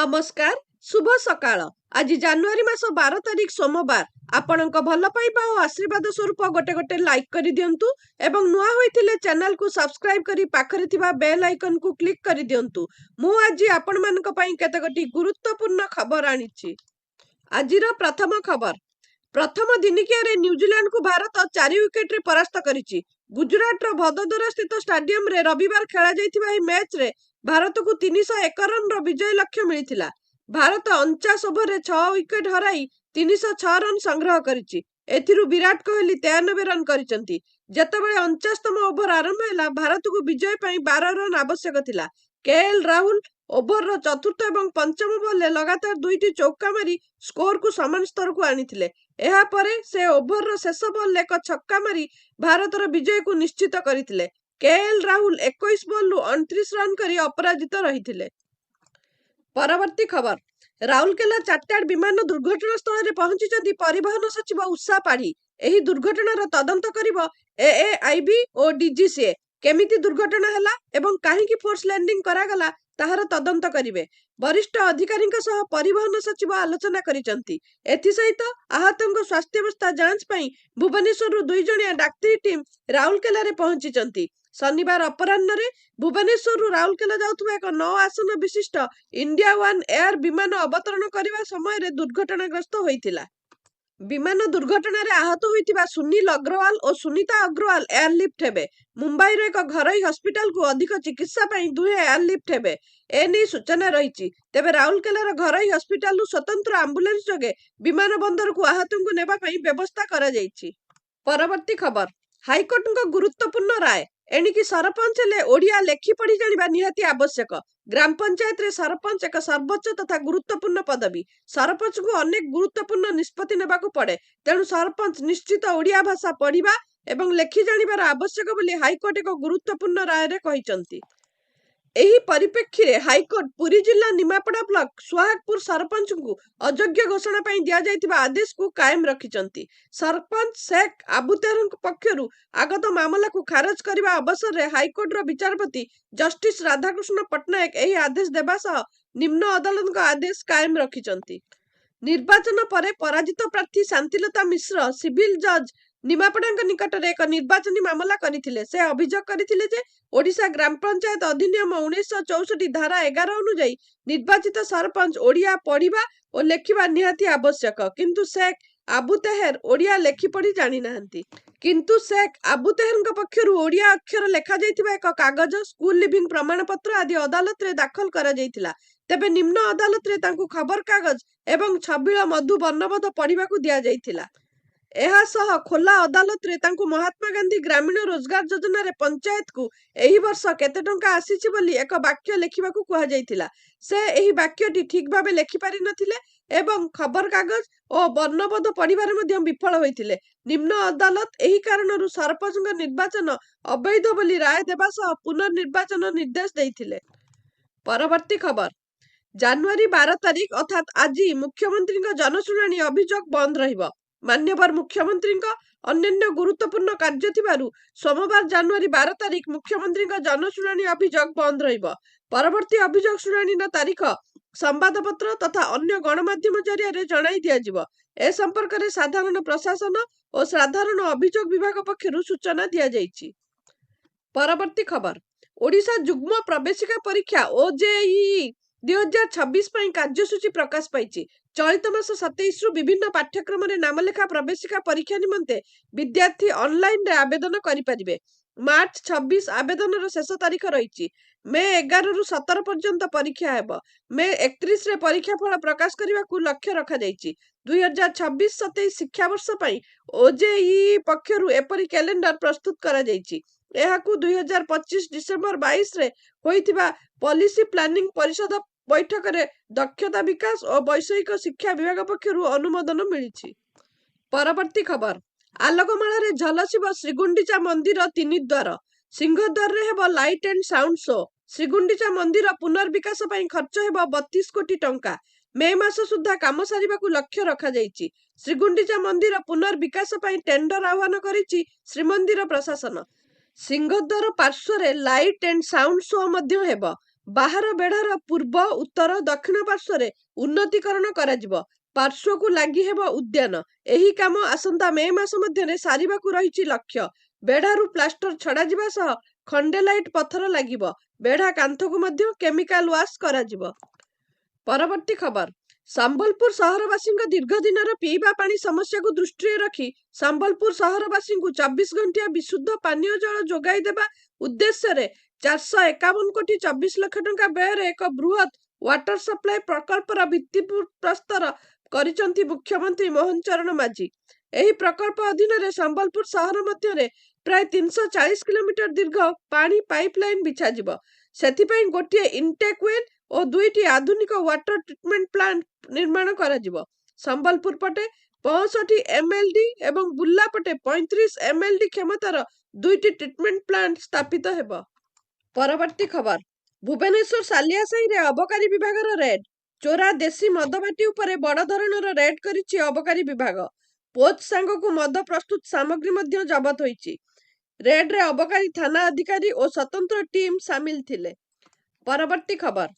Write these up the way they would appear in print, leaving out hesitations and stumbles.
नमस्कार शुभ सकाळ। आज जानुआरी मास 12 तारीख सोमवार। आपणक भल पाइबा और आशीर्वाद स्वरूप गोटे गोटे लाइक कर दियंतु एवं नुआ होइथिले चैनल को सब्सक्राइब करी पाखरे थिबा बेल आइकन को क्लिक कर दियंतु। मु आज आपण मानक पई केतगटी गुरुत्वपूर्ण खबर आनिछि। आजिर प्रथम खबर, प्रथम दिनिकिया रे न्यूजीलैंड को भारत 4 विकेट रे परास्त करिछि। गुजरात रो भदोदरा स्थित स्टेडियम रे रविवार खेला जाइथिबा एही मैच रे भारत को 301 रन रो विजय लक्ष्य मिलिथिला। भारत 49 ओवर रे 6 विकेट हराई 306 रन संग्रह करिछि। एथिरु विराट कोहली 93 रन करिसंती। जेतेबेले 49तम ओवर आरंभ हैला भारत को विजय पई 12 रन आवश्यक थिला। केएल राहुल ओभर रो चतुर्थ एवं पंचम बॉल लगातार दुईटी चौका मारी स्कोर को समान स्तर को आनिथिले। एहा परे से ओभर रो शेष बॉल एक छक्का मारी भारत रो विजय को निश्चित करिथिले। केएल राहुल 21 बॉल 29 रन करी अपराजित रहिथिले। परवर्ती खबर, राउरकेला चार्टार्ड विमान दुर्घटना स्थल रे पहुंची परिवहन सचिव उषा पाढ़ी। एही दुर्घटनार तदंत करिबो एएआईबी और डीजीसीए। केमिति दुर्घटना हैला एवं काहेकि फोर्स लैंडिंग करागला ताहार तदंत करिवे। वरिष्ठ अधिकारीଙ୍କ सह परिवहन सचिव आलोचना करिसंती। एथि सहित आहतଙ୍କ स्वास्थ्य अवस्था जांच पई भुवनेश्वर 2 जणिया डाक्तरी टीम राउरकेला रे पहुंची। शनिवार अपराह्न रे भुवनेश्वर राउरकेला जाउथुबा एक 9 आसन विशिष्ट इंडिया वन एयर विमान अवतरण करने समय दुर्घटनाग्रस्त होइथिला। विमान दुर्घटना रे आहत होइथिबा सुनील अग्रवाल और सुनीता अग्रवाल एयरलिफ्ट हेबे। मुंबई रो एक घरोई हॉस्पिटल को अधिक चिकित्सा पई दुहे एयरलिफ्ट हेबे। एनी सूचना रहिछि। तेबे राउरकेला रो घरोई हॉस्पिटल स्वतंत्र एम्बुलेंस जोगे विमान बंदर को आहतों को नेबा पई व्यवस्था करा जाइछि। परवर्ती खबर, हाईकोर्ट को गुरुत्वपूर्ण राय। एणिकी सरपंच ले ओडिया लेखि पढ़ी जानिबा निहाती आवश्यक। ग्राम पंचायत रे सरपंच एक सर्वोच्च तथा गुरुत्वपूर्ण पदवी। सरपंच को अनेक गुरुत्वपूर्ण निष्पत्ति नेबाकू पड़े। तेणु सरपंच निश्चित ओडिया भाषा पढ़िबा एवं लेखि जानिबार आवश्यक बोली हाईकोर्ट एक गुरुत्वपूर्ण राय रे कहिसंती। एही परिप्रेक्षी रे हाईकोर्ट पुरी जिला निमापड़ा ब्लॉक सुहागपुर सरपंच को अयोग्य घोषणा पई दिया जाइतिबा आदेश को कायम रखिचंती। सरपंच शेख आबुतेहर पक्षरु आगत मामला को खारज करबा अवसर रे हाईकोर्ट रो विचारपति जस्टिस राधाकृष्ण पटनायक एही आदेश देबा सह निम्न अदालत को आदेश कायम रखिचंती। निर्वाचन परे पराजित प्रार्थी शांतिलता मिश्र सिविल जज निमापड़ाଙ୍କ निकटरे एक निर्वाचनी मामला करिथिले। से अभियोग करिथिले जे ओडिशा ग्राम पंचायत अधिनियम 1964 धारा 11 अनुଯାयी निर्वाचित सरपंच ओडिया पढ़िबा और लेखिबा निहाती आवश्यक। किंतु शेख आबुतेहर ओडिया लेखि पढ़ी जानि नाहंती। किंतु शेख आबुतेहरଙ୍କ पक्षरु ओडिया अक्षर लेखा जाइतिबा एक कागज स्कूल लिविंग प्रमाण पत्र आदि अदालत रे दाखल करा जाइतिला। तेबे निम्न अदालत रे तांकु खबर कागज एवं छबिल मधु वर्णबोध पढ़िबाकू दिया जाइतिला। एहा सह खोला अदालत रे तांकु महात्मा गांधी ग्रामीण रोजगार योजना रे पंचायत को एही वर्ष केते टंका आसीछि बोली एक वाक्य लेखिबाकू कुहा जाइतिला। से एही वाक्यटी ठीक भाबे लेखि पारि नथिले एवं खबर कागज और वर्णबोध पढ़िबारे मध्ये विफल होइतिले। निम्न अदालत एही कारणरु सरपंचक निर्वाचन अवैध बोली राय देबा सह पुनर्निर्वाचन निर्देश देइतिले। परवर्ती खबर, जानुआरी 12 तारीख अर्थात आज मुख्यमंत्री जनशुणाणी अभियोग बंद रहिबो। मान्यवर मुख्यमंत्री अन्य गुरुत्वपूर्ण कार्य थिबारु सोमवार जानुआरी 12 तारीख मुख्यमंत्री जनशुणाणी अभियोग बंद रहिबो। परवर्ती अभियोग शुणाणी तारीख संवादपत्र तथा अन्य गणमाध्यम जरिया जणाई दियाजिबो। ए संपर्क रे साधारण प्रशासन और साधारण अभियोग विभाग पक्षरु सूचना दिया जाइछि। परवर्ती खबर, ओडिशा जुग्म प्रवेशिका परीक्षा ओजेईई 2026 पई कार्यसूची प्रकाश पाइछि। चलित मास 27 रु विभिन्न पाठ्यक्रम रे नामलेखा प्रवेशिका परीक्षा निमंते विद्यार्थी ऑनलाइन रे आवेदन करि परिबे। मार्च 26 आवेदन रो शेष तारीख रहिछि। मे 11 रु 17 पर्यंत परीक्षा हेबो। मे 31 रे परीक्षा फल प्रकाश करबा को लक्ष्य रखा जाइछि। 2026-27 शिक्षा वर्ष पई ओजेईई पक्षरु एपरि कैलेंडर प्रस्तुत करा जाइछि। एहाकू 2025 डिसेंबर 22 रे होइतिबा पॉलिसी प्लानिंग परिषद बैठक रे दक्षता विकास और वैषयिक शिक्षा विभाग पक्षरु अनुमोदन मिलिछि। परवर्ती खबर, आलोकमाला रे झलसिबो श्रीगुंडीचा मंदिर 3 द्वार। सिंहद्वार रे हेबो लाइट एंड साउंड शो। श्रीगुंडीचा मंदिर पुनर्विकास पई खर्च हेबो 32 कोटी टंका। मे मास सुद्धा काम सारिबाकू लक्ष्य रखा जाइछि। श्रीगुंडीचा मंदिर पुनर्विकास पई टेंडर आह्वान करिछि श्रीमंदिर प्रशासन। सिंहद्वार पार्श्व रे लाइट एंड साउंड शो मध्य हेबो। ବାହାର ବେଢାର ପୂର୍ବ, ଉତ୍ତର, ଦକ୍ଷିଣ ପାର୍ଶ୍ୱରେ ଉନ୍ନତିକରଣ କରାଯିବ। ପାର୍ଶ୍ୱକୁ ଲାଗି ହେବ ଉଦ୍ୟାନ। ଏହି କାମ ଆସନ୍ତା ମେ ମାସ ମଧ୍ୟରେ ସାରିବାକୁ ରହିଛି ଲକ୍ଷ୍ୟ। ବେଢାରୁ ପ୍ଲାଷ୍ଟର ଛଡାଯିବା ସହ ଖଣ୍ଡେ ଲାଇଟ୍ ପଥର ଲାଗିବ। ବେଢା କାନ୍ଥକୁ ମଧ୍ୟ କେମିକାଲ ୱାଶ କରାଯିବ। ପରବର୍ତ୍ତୀ ଖବର। ସମ୍ବଲପୁର ସହରବାସୀଙ୍କ ଦୀର୍ଘ ଦିନର ପିଇବା ପାଣି ସମସ୍ୟାକୁ ଦୃଷ୍ଟିରେ ରଖି ସମ୍ବଲପୁର ସହରବାସୀଙ୍କୁ 24 ଘଣ୍ଟିଆ ବିଶୁଦ୍ଧ ପାନୀୟ ଜଳ ଯୋଗାଇ ଦେବା ଉଦ୍ଦେଶ୍ୟରେ 451 କୋଟି 24 ଲକ୍ଷ ଟଙ୍କା ବ୍ୟୟରେ ଏକ ବୃହତ୍ ୱାଟର ସପ୍ଲାଏ ପ୍ରକଳ୍ପର ଭିତ୍ତିପ୍ରସ୍ତର କରିଛନ୍ତି ମୁଖ୍ୟମନ୍ତ୍ରୀ ମୋହନ ଚରଣ ମାଝୀ। ଏହି ପ୍ରକଳ୍ପ ଅଧୀନରେ ସମ୍ବଲପୁର ସହର ମଧ୍ୟରେ ପ୍ରାୟ 340 କିଲୋମିଟର ଦୀର୍ଘ ପାଣି ପାଇପଲାଇନ ବିଛାଯିବ। ସେଥିପାଇଁ ଗୋଟିଏ ଇନଟେକ୍ ୱେଲ୍ ଓ 2ଟି ଆଧୁନିକ ୱାଟର ଟ୍ରିଟମେଣ୍ଟ ପ୍ଲାଣ୍ଟ ନିର୍ମାଣ କରାଯିବ। ସମ୍ବଲପୁର ପଟେ 65 MLD ଏବଂ ବୁର୍ଲା ପଟେ 35 MLD କ୍ଷମତାର 2ଟି ଟ୍ରିଟମେଣ୍ଟ ପ୍ଲାଣ୍ଟ ସ୍ଥାପିତ ହେବ। ପରବର୍ତ୍ତୀ ଖବର। ଭୁବନେଶ୍ୱର ସାଲିଆସାହିରେ ଅବକାରୀ ବିଭାଗର ରେଡ୍। ଚୋରା ଦେଶୀ ମଦଭାଟି ଉପରେ ବଡ଼ ଧରଣର ରେଡ୍ କରିଛି ଅବକାରୀ ବିଭାଗ। ପୋଚ୍ ସାଙ୍ଗକୁ ମଦ ପ୍ରସ୍ତୁତ ସାମଗ୍ରୀ ମଧ୍ୟ ଜବତ ହୋଇଛି। ରେଡ୍ରେ ଅବକାରୀ ଥାନା ଅଧିକାରୀ ଓ ସ୍ୱତନ୍ତ୍ର ଟିମ୍ ସାମିଲ ଥିଲେ। ପରବର୍ତ୍ତୀ ଖବର।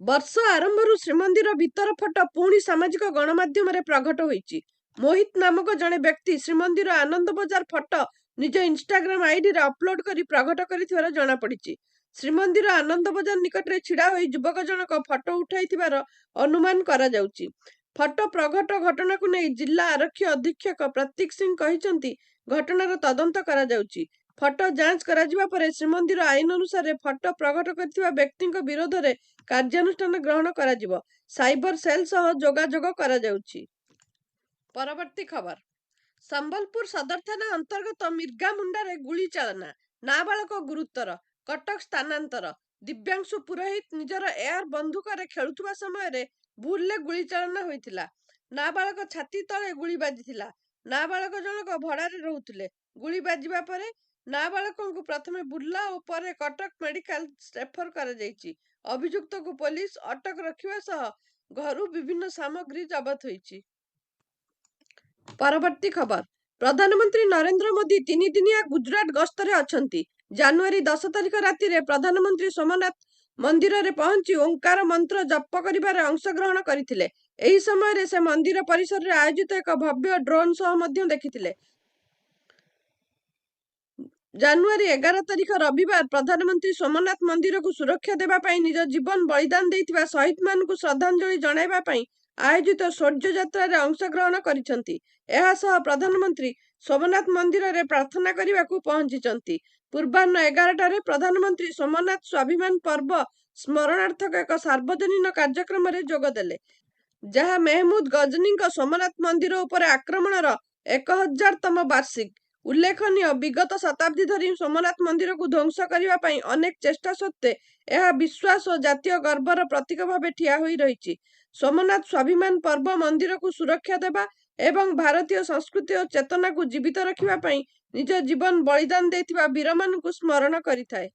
ବର୍ଷ ଆରମ୍ଭରୁ ଶ୍ରୀମନ୍ଦିର ଭିତର ଫଟୋ ପୁଣି ସାମାଜିକ ଗଣମାଧ୍ୟମରେ ପ୍ରଘଟ ହୋଇଛି। ମୋହିତ ନାମକ ଜଣେ ବ୍ୟକ୍ତି ଶ୍ରୀମନ୍ଦିର ଆନନ୍ଦ ବଜାର ଫଟୋ ନିଜ ଇନଷ୍ଟାଗ୍ରାମ ଆଇଡିରେ ଅପଲୋଡ କରି ପ୍ରଘଟ କରିଥିବାର ଜଣାପଡ଼ିଛି। ଶ୍ରୀମନ୍ଦିର ଆନନ୍ଦ ବଜାର ନିକଟରେ ଛିଡା ହୋଇ ଯୁବକ ଜଣକ ଫଟୋ ଉଠାଇଥିବାର ଅନୁମାନ କରାଯାଉଛି। ଫଟୋ ପ୍ରଘଟ ଘଟଣାକୁ ନେଇ ଜିଲ୍ଲା ଆରକ୍ଷୀ ଅଧୀକ୍ଷକ ପ୍ରତୀକ ସିଂ କହିଛନ୍ତି, ଘଟଣାର ତଦନ୍ତ କରାଯାଉଛି। ଫଟୋ ଯାଞ୍ଚ କରାଯିବା ପରେ ଶ୍ରୀମନ୍ଦିର ଆଇନ ଅନୁସାରେ ଫଟୋ ପ୍ରଘଟ କରିଥିବା ବ୍ୟକ୍ତିଙ୍କ ବିରୋଧରେ କାର୍ଯ୍ୟାନୁଷ୍ଠାନ ଗ୍ରହଣ କରାଯିବ। ସାଇବର ସେଲ୍ ସହ ଯୋଗାଯୋଗ କରାଯାଉଛି। ପରବର୍ତ୍ତୀ ଖବର। ସମ୍ବଲପୁର ସଦର ଥାନା ଅନ୍ତର୍ଗତ ମିର୍ଗାମୁଣ୍ଡାରେ ଗୁଳି ଚାଳନା, ନାବାଳକ ଗୁରୁତର, କଟକ ସ୍ଥାନାନ୍ତର। ଦିବ୍ୟାଂଶୁ ପୁରୋହିତ ନିଜର ଏୟାର ବନ୍ଧୁକରେ ଖେଳୁଥିବା ସମୟରେ ଭୁଲରେ ଗୁଳି ଚାଳନା ହୋଇଥିଲା। ନାବାଳକ ଛାତି ତଳେ ଗୁଳି ବାଜିଥିଲା। ନାବାଳକ ଜଣକ ଭଡ଼ାରେ ରହୁଥିଲେ। ଗୁଳି ବାଜିବା ପରେ ନାବାଳକଙ୍କୁ ପ୍ରଥମେ ବୁର୍ଲା ଓ ପରେ କଟକ ମେଡିକାଲ ରେଫର କରାଯାଇଛି। ଅଭିଯୁକ୍ତକୁ ପୋଲିସ ଅଟକ ରଖିବା ସହ ଘରୁ ବିଭିନ୍ନ ସାମଗ୍ରୀ ଜବତ ହୋଇଛି। ପରବର୍ତ୍ତୀ ଖବର। ପ୍ରଧାନମନ୍ତ୍ରୀ ନରେନ୍ଦ୍ର ମୋଦି 3 ଦିନିଆ ଗୁଜରାଟ ଗସ୍ତରେ ଅଛନ୍ତି। ଜାନୁଆରୀ 10 ତାରିଖ ରାତିରେ ପ୍ରଧାନମନ୍ତ୍ରୀ ସୋମନାଥ ମନ୍ଦିରରେ ପହଞ୍ଚି ଓଁକାର ମନ୍ତ୍ର ଜପ କରିବାରେ ଅଂଶଗ୍ରହଣ କରିଥିଲେ। ଏହି ସମୟରେ ସେ ମନ୍ଦିର ପରିସରରେ ଆୟୋଜିତ ଏକ ଭବ୍ୟ ଡ୍ରୋନ୍ ଶୋ ମଧ୍ୟ ଦେଖିଥିଲେ। ଜାନୁଆରୀ 11 ତାରିଖ ରବିବାର ପ୍ରଧାନମନ୍ତ୍ରୀ ସୋମନାଥ ମନ୍ଦିରକୁ ସୁରକ୍ଷା ଦେବା ପାଇଁ ନିଜ ଜୀବନ ବଳିଦାନ ଦେଇଥିବା ଶହୀଦମାନଙ୍କୁ ଶ୍ରଦ୍ଧାଞ୍ଜଳି ଜଣାଇବା ପାଇଁ ଆୟୋଜିତ ଶୌର୍ଯ୍ୟ ଯାତ୍ରାରେ ଅଂଶଗ୍ରହଣ କରିଛନ୍ତି। ଏହା ସହ ପ୍ରଧାନମନ୍ତ୍ରୀ ସୋମନାଥ ମନ୍ଦିରରେ ପ୍ରାର୍ଥନା କରିବାକୁ ପହଞ୍ଚିଛନ୍ତି। ପୂର୍ବାହ୍ନ 11ଟାରେ ପ୍ରଧାନମନ୍ତ୍ରୀ ସୋମନାଥ ସ୍ୱାଭିମାନ ପର୍ବ ସ୍ମରଣାର୍ଥକ ଏକ ସାର୍ବଜନୀନ କାର୍ଯ୍ୟକ୍ରମରେ ଯୋଗଦେଲେ, ଯାହା ମେହମୁଦ ଗଜନୀଙ୍କ ସୋମନାଥ ମନ୍ଦିର ଉପରେ ଆକ୍ରମଣର 1000ତମ ବାର୍ଷିକ। ଉଲ୍ଲେଖନୀୟ, ବିଗତ ଶତାବ୍ଦୀ ଧରି ସୋମନାଥ ମନ୍ଦିରକୁ ଧ୍ୱଂସ କରିବା ପାଇଁ ଅନେକ ଚେଷ୍ଟା ସତ୍ତ୍ୱେ ଏହା ବିଶ୍ୱାସ ଓ ଜାତୀୟ ଗର୍ବର ପ୍ରତୀକ ଭାବେ ଠିଆ ହୋଇ ରହିଛି। ସୋମନାଥ ସ୍ୱାଭିମାନ ପର୍ବ ମନ୍ଦିରକୁ ସୁରକ୍ଷା ଦେବା ଏବଂ ଭାରତୀୟ ସଂସ୍କୃତି ଓ ଚେତନାକୁ ଜୀବିତ ରଖିବା ପାଇଁ ନିଜ ଜୀବନ ବଳିଦାନ ଦେଇଥିବା ବୀରମାନଙ୍କୁ ସ୍ମରଣ କରିଥାଏ।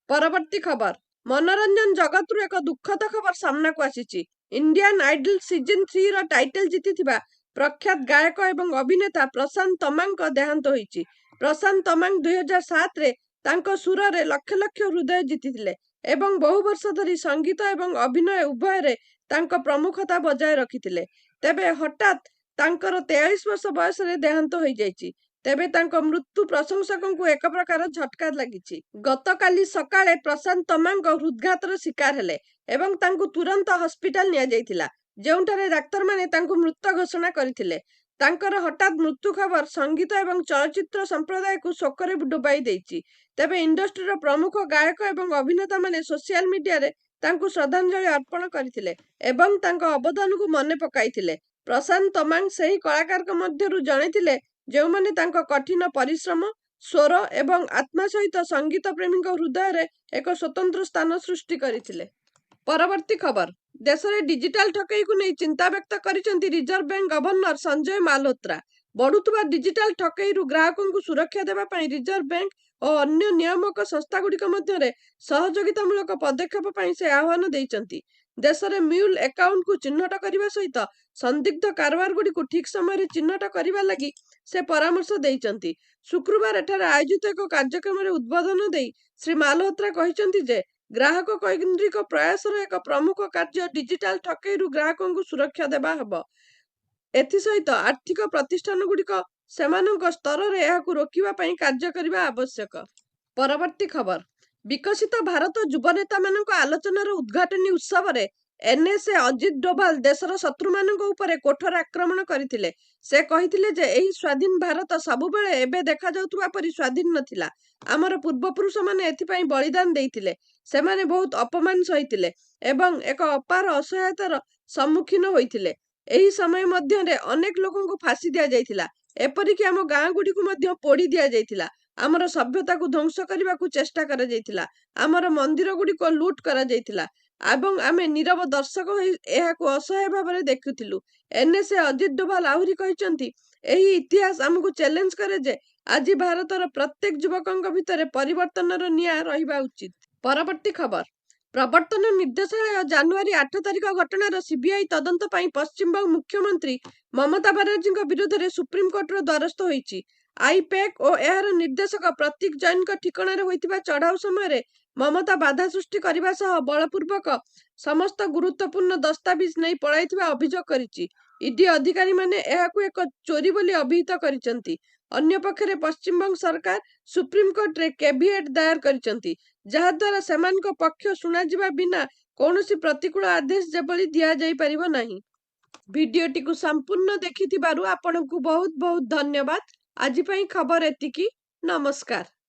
ପରବର୍ତ୍ତୀ ଖବର। ମନୋରଞ୍ଜନ ଜଗତରୁ ଏକ ଦୁଃଖଦ ଖବର ସାମ୍ନାକୁ ଆସିଛି। ଇଣ୍ଡିଆନ୍ ଆଇଡଲ ସିଜନ୍ 3ର ଟାଇଟଲ ଜିତିଥିବା ପ୍ରଖ୍ୟାତ ଗାୟକ ଏବଂ ଅଭିନେତା ପ୍ରଶାନ୍ତ ତମାଙ୍ଗଙ୍କ ଦେହାନ୍ତ ହୋଇଛି। ପ୍ରଶାନ୍ତ ତମାଙ୍ଗ 2007ରେ ତାଙ୍କ ସୁରରେ ଲକ୍ଷ ଲକ୍ଷ ହୃଦୟ ଜିତିଥିଲେ ଏବଂ ବହୁ ବର୍ଷ ଧରି ସଙ୍ଗୀତ ଏବଂ ଅଭିନୟ ଉଭୟରେ ତାଙ୍କ ପ୍ରମୁଖତା ବଜାୟ ରଖିଥିଲେ। ତେବେ ହଠାତ୍ ତାଙ୍କର 43 ବର୍ଷ ବୟସରେ ଦେହାନ୍ତ ହୋଇଯାଇଛି। ତେବେ ତାଙ୍କ ମୃତ୍ୟୁ ପ୍ରଶଂସକଙ୍କୁ ଏକ ପ୍ରକାର ଝଟକା ଲାଗିଛି। ଗତକାଲି ସକାଳେ ପ୍ରଶାନ୍ତ ତମାଙ୍ଗ ହୃଦଘାତର ଶିକାର ହେଲେ ଏବଂ ତାଙ୍କୁ ତୁରନ୍ତ ହସ୍ପିଟାଲ ନିଆଯାଇଥିଲା, ଯେଉଁଠାରେ ଡାକ୍ତରମାନେ ତାଙ୍କୁ ମୃତ ଘୋଷଣା କରିଥିଲେ। ତାଙ୍କର ହଠାତ୍ ମୃତ୍ୟୁ ଖବର ସଙ୍ଗୀତ ଏବଂ ଚଳଚ୍ଚିତ୍ର ସମ୍ପ୍ରଦାୟକୁ ଶୋକରେ ଡୁବାଇ ଦେଇଛି। ତେବେ ଇଣ୍ଡଷ୍ଟ୍ରିର ପ୍ରମୁଖ ଗାୟକ ଏବଂ ଅଭିନେତାମାନେ ସୋସିଆଲ ମିଡିଆରେ ତାଙ୍କୁ ଶ୍ରଦ୍ଧାଞ୍ଜଳି ଅର୍ପଣ କରିଥିଲେ ଏବଂ ତାଙ୍କ ଅବଦାନକୁ ମନେ ପକାଇଥିଲେ। ପ୍ରଶାନ୍ତ ତମାଙ୍ଗ ସେହି କଳାକାରଙ୍କ ମଧ୍ୟରୁ ଜଣେ ଥିଲେ ଯେଉଁମାନେ ତାଙ୍କ କଠିନ ପରିଶ୍ରମ, ସ୍ୱର ଏବଂ ଆତ୍ମା ସହିତ ସଙ୍ଗୀତ ପ୍ରେମୀଙ୍କ ହୃଦୟରେ ଏକ ସ୍ୱତନ୍ତ୍ର ସ୍ଥାନ ସୃଷ୍ଟି କରିଥିଲେ। ପରବର୍ତ୍ତୀ ଖବର। ଦେଶରେ ଡିଜିଟାଲ ଠକେଇକୁ ନେଇ ଚିନ୍ତା ବ୍ୟକ୍ତ କରିଛନ୍ତି reserve bank governor Sanjay Malhotra. ବଢୁଥିବା ଡିଜିଟାଲ ଠକେଇରୁ ଗ୍ରାହକଙ୍କୁ ସୁରକ୍ଷା ଦେବା ପାଇଁ ରିଜର୍ଭ ବ୍ୟାଙ୍କ ଓ ଅନ୍ୟ ନିୟାମକ ସଂସ୍ଥାଗୁଡ଼ିକ ମଧ୍ୟରେ ସହଯୋଗିତାମୂଳକ ପଦକ୍ଷେପ ପାଇଁ ସେ ଆହ୍ୱାନ ଦେଇଛନ୍ତି। ଦେଶରେ ମ୍ୟୁଲ ଆକାଉଣ୍ଟକୁ ଚିହ୍ନଟ କରିବା ସହିତ ସନ୍ଦିଗ୍ଧ କାରବାରଗୁଡ଼ିକୁ ଠିକ୍ ସମୟରେ ଚିହ୍ନଟ କରିବା ଲାଗି ସେ ପରାମର୍ଶ ଦେଇଛନ୍ତି। ଶୁକ୍ରବାର ଏଠାରେ ଆୟୋଜିତ ଏକ କାର୍ଯ୍ୟକ୍ରମରେ ଉଦ୍ବୋଧନ ଦେଇ ଶ୍ରୀ ମାଲହୋତ୍ରା କହିଛନ୍ତି ଯେ ଗ୍ରାହକ କୈନ୍ଦ୍ରିକ ପ୍ରୟାସର ଏକ ପ୍ରମୁଖ କାର୍ଯ୍ୟ ଡିଜିଟାଲ ଠକେଇରୁ ଗ୍ରାହକଙ୍କୁ ସୁରକ୍ଷା ଦେବା ହେବ। ଏଥିସହିତ ଆର୍ଥିକ ପ୍ରତିଷ୍ଠାନଗୁଡ଼ିକ ସେମାନଙ୍କ ସ୍ତରରେ ଏହାକୁ ରୋକିବା ପାଇଁ କାର୍ଯ୍ୟ କରିବା ଆବଶ୍ୟକ। ପରବର୍ତ୍ତୀ ଖବର। ବିକଶିତ ଭାରତ ଯୁବନେତାମାନଙ୍କ ଆଲୋଚନାର ଉଦ୍ଘାଟନୀ ଉତ୍ସବରେ ଏନ୍ଏସ୍ଏ ଅଜିତ ଡୋଭାଲ ଦେଶର ଶତ୍ରୁମାନଙ୍କ ଉପରେ କଠୋର ଆକ୍ରମଣ କରିଥିଲେ। ସେ କହିଥିଲେ ଯେ ଏହି ସ୍ୱାଧୀନ ଭାରତ ସବୁବେଳେ ଏବେ ଦେଖାଯାଉଥିବା ପରି ସ୍ୱାଧୀନ ନଥିଲା। ଆମର ପୂର୍ବପୁରୁଷମାନେ ଏଥିପାଇଁ ବଳିଦାନ ଦେଇଥିଲେ। ସେମାନେ ବହୁତ ଅପମାନ ସହିଥିଲେ ଏବଂ ଏକ ଅପାର ଅସହାୟତାର ସମ୍ମୁଖୀନ ହୋଇଥିଲେ। ଏହି ସମୟ ମଧ୍ୟରେ ଅନେକ ଲୋକଙ୍କୁ ଫାଶୀ ଦିଆଯାଇଥିଲା। ଏପରିକି ଆମ ଗାଁଗୁଡ଼ିକୁ ମଧ୍ୟ ପୋଡ଼ି ଦିଆଯାଇଥିଲା। ଆମର ସଭ୍ୟତାକୁ ଧ୍ୱଂସ କରିବାକୁ ଚେଷ୍ଟା କରାଯାଇଥିଲା। ଆମର ମନ୍ଦିରଗୁଡ଼ିକ ଲୁଟ୍ କରାଯାଇଥିଲା ଏବଂ ଆମେ ନୀରବ ଦର୍ଶକ ହୋଇ ଏହାକୁ ଅସହାୟ ଭାବରେ ଦେଖୁଥିଲୁ। ଏନ୍ଏସ୍ଏ ଅଜିତ ଡୋଭାଲ ଆହୁରି କହିଛନ୍ତି, ଏହି ଇତିହାସ ଆମକୁ ଚ୍ୟାଲେଞ୍ଜ କରେ ଯେ ଆଜି ଭାରତର ପ୍ରତ୍ୟେକ ଯୁବକଙ୍କ ଭିତରେ ପରିବର୍ତ୍ତନର ନିଆଁ ରହିବା ଉଚିତ। ପରବର୍ତ୍ତୀ ଖବର। ପ୍ରବର୍ତ୍ତନ ନିର୍ଦ୍ଦେଶାଳୟ ଜାନୁଆରୀ 8 ତାରିଖ ଘଟଣାର ସିବିଆଇ ତଦନ୍ତ ପାଇଁ ପଶ୍ଚିମବଙ୍ଗ ମୁଖ୍ୟମନ୍ତ୍ରୀ ମମତା ବାନାର୍ଜୀଙ୍କ ବିରୋଧରେ ସୁପ୍ରିମକୋର୍ଟର ଦ୍ୱାରସ୍ଥ ହୋଇଛି। ଆଇପେକ୍ ଓ ଏହାର ନିର୍ଦ୍ଦେଶକ ପ୍ରତୀକ ଜୈନଙ୍କ ଠିକଣାରେ ହୋଇଥିବା ଚଢ଼ାଉ ସମୟରେ ମମତା ବାଧା ସୃଷ୍ଟି କରିବା ସହ ବଳପୂର୍ବକ ସମସ୍ତ ଗୁରୁତ୍ୱପୂର୍ଣ୍ଣ ଦସ୍ତାବିଜ ନେଇ ପଳାଇଥିବା ଅଭିଯୋଗ କରିଛି। ଇଡି ଅଧିକାରୀମାନେ ଏହାକୁ ଏକ ଚୋରି ବୋଲି ଅଭିହିତ କରିଛନ୍ତି। ଅନ୍ୟପକ୍ଷରେ ପଶ୍ଚିମବଙ୍ଗ ସରକାର ସୁପ୍ରିମକୋର୍ଟରେ କେଭିଏଟ୍ ଦାୟର କରିଛନ୍ତି, ଯାହାଦ୍ୱାରା ସେମାନଙ୍କ ପକ୍ଷ ଶୁଣାଯିବା ବିନା କୌଣସି ପ୍ରତିକୂଳ ଆଦେଶ ଯେଭଳି ଦିଆଯାଇପାରିବ ନାହିଁ। ଭିଡିଓଟିକୁ ସମ୍ପୂର୍ଣ୍ଣ ଦେଖିଥିବାରୁ ଆପଣଙ୍କୁ ବହୁତ ବହୁତ ଧନ୍ୟବାଦ। ଆଜି ପାଇଁ ଖବର ଏତିକି। ନମସ୍କାର।